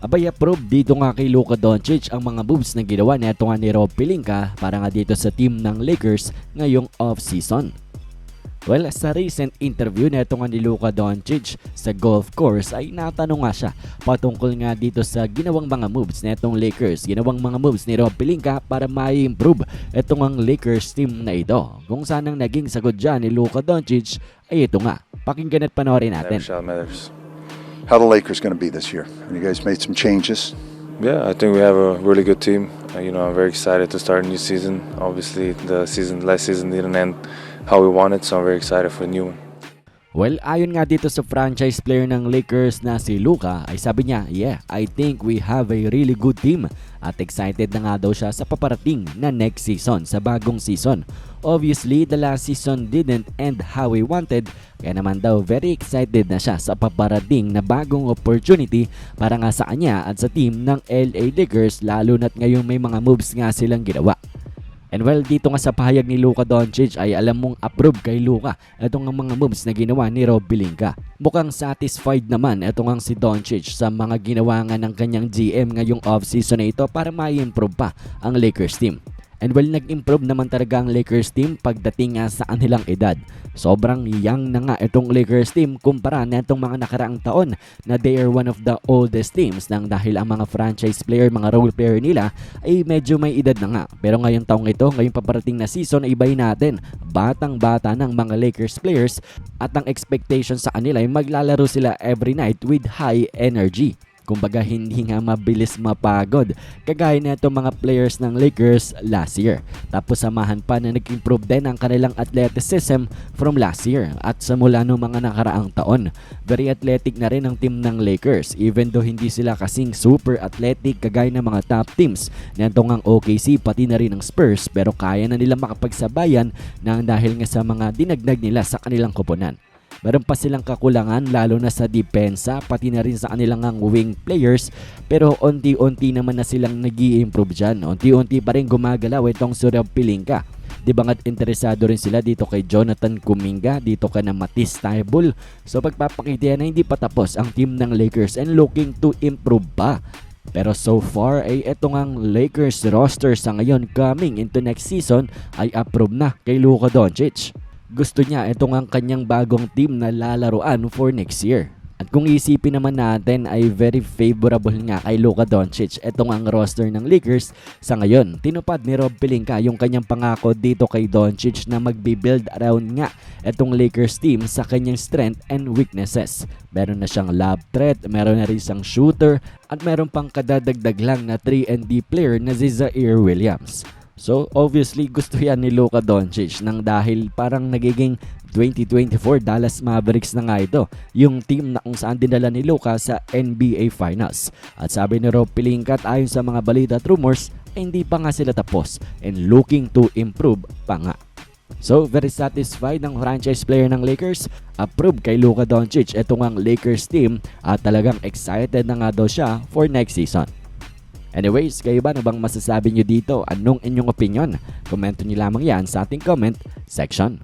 Abay, approve dito nga kay Luka Doncic ang mga moves na ginawa neto nga ni Rob Pelinka para nga dito sa team ng Lakers ngayong off-season. Well, sa recent interview neto nga ni Luka Doncic sa golf course ay natanong nga siya patungkol nga dito sa ginawang mga moves netong Lakers, ginawang mga moves ni Rob Pelinka para ma-improve itong ang Lakers team na ito. Kung saan ang naging sagot dyan ni Luka Doncic ay ito nga. Pakinggan at panoorin natin. How the Lakers going to be this year? You guys made some changes. Yeah, I think we have a really good team. I'm very excited to start a new season. Obviously, last season didn't end how we wanted, so I'm very excited for the new one. Well, ayon nga dito sa franchise player ng Lakers na si Luka ay sabi niya, I think we have a really good team at excited na nga daw siya sa paparating na next season, sa bagong season. Obviously, the last season didn't end how we wanted, kaya naman daw very excited na siya sa paparating na bagong opportunity para nga sa kanya at sa team ng LA Lakers, lalo na't ngayong may mga moves nga silang ginawa. And well, dito nga sa pahayag ni Luka Doncic ay alam mong approve kay Luka itong mga moves na ginawa ni Rob Pelinka. Mukhang satisfied naman itong si Doncic sa mga ginawa nga ng kanyang GM ngayong off-season na ito para ma-improve pa ang Lakers team. And well, nag-improve naman talaga ang Lakers team pagdating nga sa kanilang edad. Sobrang young na nga itong Lakers team kumpara na itong mga nakaraang taon na they are one of the oldest teams nang dahil ang mga franchise player, mga role player nila ay medyo may edad na nga. Pero ngayong taong ito, ngayong paparating na season, ibahin natin. Batang-bata ng mga Lakers players at ang expectation sa kanila ay maglalaro sila every night with high energy. Kumbaga hindi nga mabilis mapagod kagaya na itong mga players ng Lakers last year. Tapos samahan pa na nag-improve din ang kanilang athleticism from last year at sa mula ng mga nakaraang taon. Very athletic na rin ang team ng Lakers even though hindi sila kasing super athletic kagaya ng mga top teams na itong ang OKC pati na rin ang Spurs, pero kaya na nila makapagsabayan na dahil nga sa mga dinagdag nila sa kanilang koponan. Meron pa silang kakulangan lalo na sa depensa pati na rin sa kanilang wing players, pero unti-unti naman na silang nag-i-improve dyan. Unti-unti pa rin gumagalaw itong si Rob Pelinka. Di ba nga't interesado rin sila dito kay Jonathan Kuminga, dito ka na Matisse Thybulle. So pagpapakita yan na hindi pa tapos ang team ng Lakers and looking to improve pa. Pero so far ay itong ang Lakers roster sa ngayon coming into next season ay approve na kay Luka Doncic. Gusto niya itong ang kanyang bagong team na lalaruan for next year. At kung isipin naman natin ay very favorable nga kay Luka Doncic itong ang roster ng Lakers sa ngayon. Tinupad ni Rob Pelinka yung kanyang pangako dito kay Doncic na magbi-build around nga itong Lakers team sa kanyang strength and weaknesses. Meron na siyang lob threat, meron na rin siyang shooter, at meron pang kadadagdag lang na 3-and-D player na si Zaire Williams. So obviously gusto yan ni Luka Doncic nang dahil parang nagiging 2024 Dallas Mavericks na nga ito, yung team na kung saan dinala ni Luka sa NBA Finals. At sabi ni Rob Pelinka at ayon sa mga balita at rumors, hindi pa nga sila tapos and looking to improve pa nga. So very satisfied ng franchise player ng Lakers, approve kay Luka Doncic itong ang Lakers team at talagang excited na nga daw siya for next season. Anyways, kayo ba na bang masasabi nyo dito? Anong inyong opinion? Komento nyo lamang yan sa ating comment section.